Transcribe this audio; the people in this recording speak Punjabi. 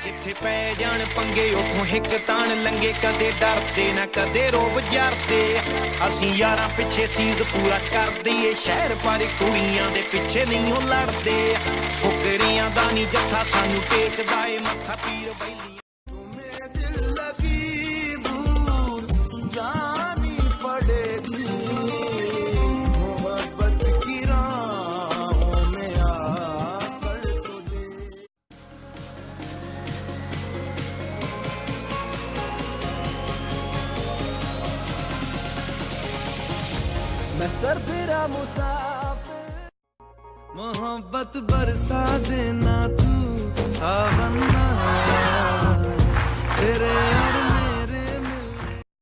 ਜਿੱਥੇ ਪੈ ਜਾਣ ਪੰਗੇ ਉਥੋਂ ਹਿੱਕ ਤਾਣ ਲੰਗੇ ਕਦੇ ਡਰਦੇ ਨਾ ਕਦੇ ਰੋਬ ਜਰਦੇ ਅਸੀਂ ਯਾਰਾਂ ਪਿੱਛੇ ਸੀਜ਼ ਪੂਰਾ ਕਰਦੇ ਏ ਸ਼ਹਿਰ ਪਰ ਕੁੜੀਆਂ ਦੇ ਪਿੱਛੇ ਨਹੀਂ ਉਹ ਲੜਦੇ ਫੁਕਰੀਆਂ ਦਾ ਨਹੀਂ ਜੱਥਾ ਸਾਨੂੰ ਟੇਕਦਾ ਏ ਮੱਥਾ ਪੀਰ ਬੈਲੀ मैं सरफिरा मुसाफिर मोहब्बत बरसा देना तू सावन